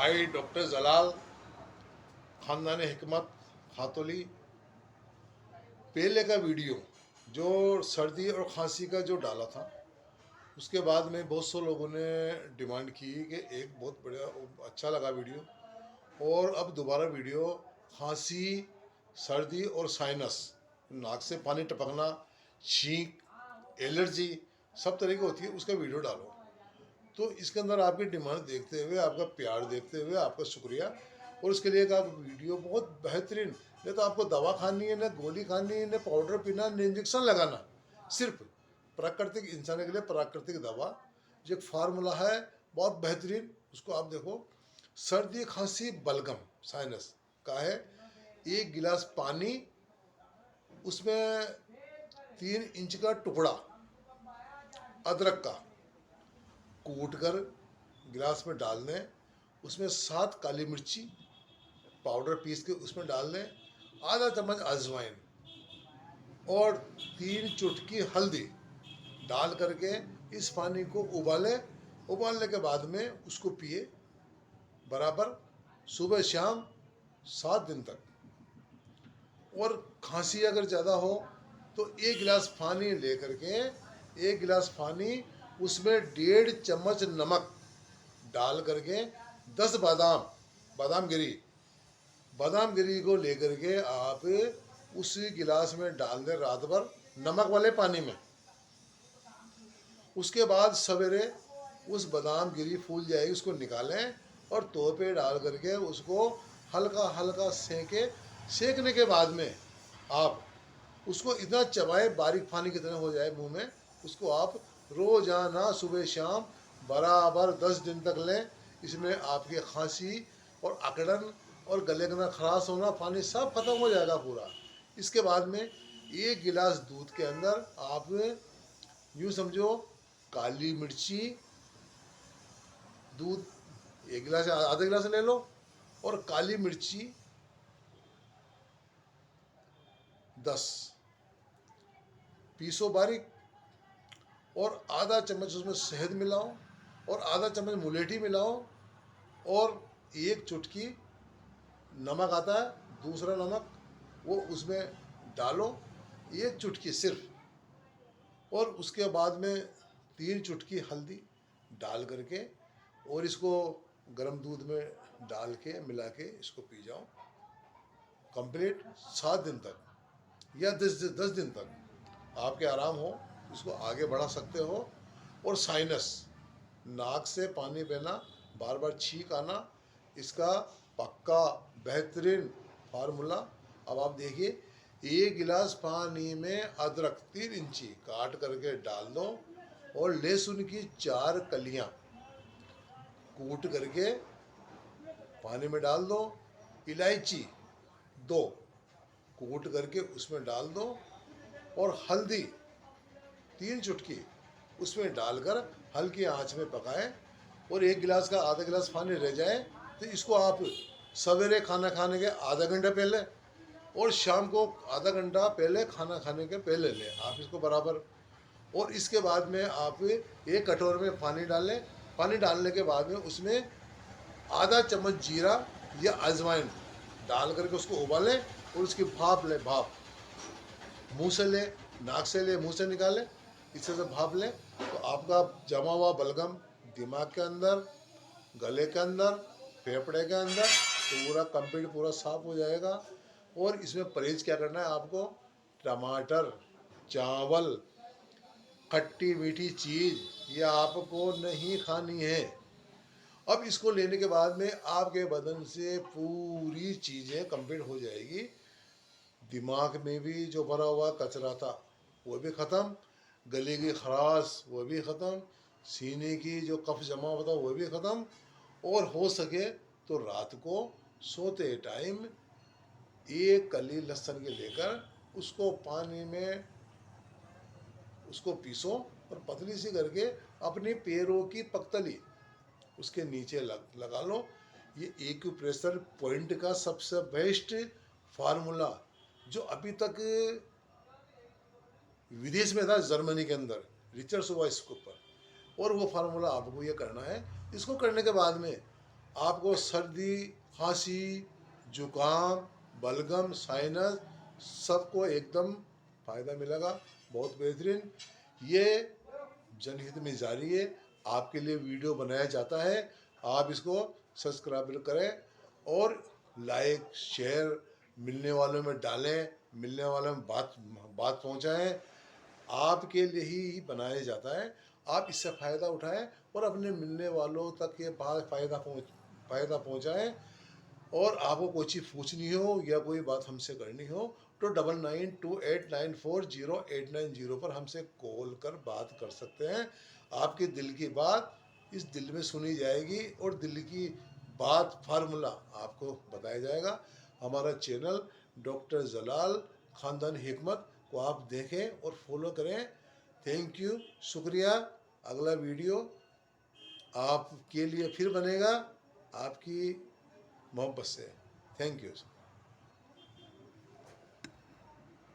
भाई डॉक्टर जलाल खानदान हिकमत खातोली पहले का वीडियो जो सर्दी और खांसी का जो डाला था, उसके बाद में बहुत से लोगों ने डिमांड की कि एक बहुत बढ़िया अच्छा लगा वीडियो, और अब दोबारा वीडियो खांसी, सर्दी और साइनस, नाक से पानी टपकना, छींक, एलर्जी सब तरह की होती है, उसका वीडियो डालो। तो इसके अंदर आपकी डिमांड देखते हुए, आपका प्यार देखते हुए आपका शुक्रिया। और उसके लिए का वीडियो बहुत बेहतरीन, नहीं तो आपको दवा खानी है, न गोली खानी है, न पाउडर पीना, न इंजेक्शन लगाना, सिर्फ प्राकृतिक इंसान के लिए प्राकृतिक दवा जो एक फार्मूला है बहुत बेहतरीन, उसको आप देखो। सर्दी खांसी बलगम साइनस का है, 1 गिलास पानी, उसमें 3 इंच का टुकड़ा अदरक का कूट कर गिलास में डाल दें, उसमें 7 काली मिर्ची पाउडर पीस के उसमें डाल दें, आधा चम्मच अजवाइन और 3 चुटकी हल्दी डाल करके इस पानी को उबालें। उबालने के बाद में उसको पिए बराबर, सुबह शाम 7 दिन तक। और खांसी अगर ज़्यादा हो तो 1 गिलास पानी ले करके, 1 गिलास पानी उसमें 1.5 चम्मच नमक डाल करके, 10 बादाम गिरी को लेकर के आप उसी गिलास में डाल दें रात भर नमक वाले पानी में। उसके बाद सवेरे उस बादाम गिरी फूल जाएगी, उसको निकालें और तवे पे डाल करके उसको हल्का हल्का सेकने के बाद में आप उसको इतना चबाएं बारीक पानी की तरह हो जाए मुंह में। उसको आप रोजाना सुबह शाम बराबर 10 दिन तक लें। इसमें आपकी खांसी और अकड़न और गले का खराश होना, पानी सब खत्म हो जाएगा पूरा। इसके बाद में 1 गिलास दूध के अंदर आप यूँ समझो काली मिर्ची, दूध 1 गिलास या आधा गिलास ले लो, और काली मिर्ची 10 पीसो बारीक, और आधा चम्मच उसमें शहद मिलाओ, और आधा चम्मच मुलेठी मिलाओ, और 1 चुटकी नमक आता है दूसरा नमक, वो उसमें डालो 1 चुटकी सिर्फ। और उसके बाद में 3 चुटकी हल्दी डाल करके, और इसको गर्म दूध में डाल के मिला के इसको पी जाओ कंप्लीट 7 दिन तक या 10 दिन तक आपके आराम हो, इसको आगे बढ़ा सकते हो। और साइनस, नाक से पानी बहना, बार बार छींक आना, इसका पक्का बेहतरीन फार्मूला। अब आप देखिए, 1 गिलास पानी में अदरक 3 इंची काट करके डाल दो, और लहसुन की 4 कलियां कूट करके पानी में डाल दो, इलायची 2 कूट करके उसमें डाल दो, और हल्दी 3 चुटकी उसमें डालकर हल्की आंच में पकाएं। और 1 गिलास का आधा गिलास पानी रह जाए तो इसको आप सवेरे खाना खाने के आधा घंटा पहले और शाम को आधा घंटा पहले खाना खाने के पहले लें आप इसको बराबर। और इसके बाद में आप 1 कटोरे में पानी डालें। पानी डालने के बाद में उसमें आधा चम्मच जीरा या अजवाइन डाल करके उसको उबालें, और उसकी भाप लें। भाप मुंह से ले, नाक से ले, मुंह से निकालें, इससे से भाप लें, तो आपका जमा हुआ बलगम दिमाग के अंदर, गले के अंदर, फेफड़े के अंदर पूरा कंप्लीट पूरा साफ हो जाएगा। और इसमें परहेज क्या करना है आपको, टमाटर, चावल, खट्टी मीठी चीज़ ये आपको नहीं खानी है। अब इसको लेने के बाद में आपके बदन से पूरी चीज़ें कंप्लीट हो जाएगी। दिमाग में भी जो भरा हुआ कचरा था वो भी ख़त्म, गले की खराश वो भी ख़त्म, सीने की जो कफ जमा हुआ था वो भी ख़त्म। और हो सके तो रात को सोते टाइम 1 कली लहसुन के लेकर उसको पानी में उसको पीसो, और पतली सी करके अपने पैरों की पकतली उसके नीचे लगा लो। ये एक्यूप्रेशर पॉइंट का सबसे बेस्ट फार्मूला जो अभी तक विदेश में था, जर्मनी के अंदर रिसर्च हुआ इसके ऊपर, और वो फार्मूला आपको ये करना है। इसको करने के बाद में आपको सर्दी, खांसी, जुकाम, बलगम, साइनस सबको एकदम फ़ायदा मिलेगा। बहुत बेहतरीन। ये जनहित में जारी है, आपके लिए वीडियो बनाया जाता है। आप इसको सब्सक्राइब करें और लाइक शेयर मिलने वालों में डालें, मिलने वालों में बात पहुंचाएं। आपके लिए ही बनाया जाता है। आप इससे फ़ायदा उठाएं और अपने मिलने वालों तक ये बात फ़ायदा पहुंचाएं। और आपको कोई चीज़ पूछनी हो या कोई बात हमसे करनी हो तो 9928940890 पर हमसे कॉल कर बात कर सकते हैं। आपके दिल की बात इस दिल में सुनी जाएगी और दिल की बात फार्मूला आपको बताया जाएगा। हमारा चैनल डॉक्टर जलाल ख़ानदान हिकमत को आप देखें और फॉलो करें। थैंक यू, शुक्रिया। अगला वीडियो आपके लिए फिर बनेगा, आपकी मोहब्बत से। Thank you.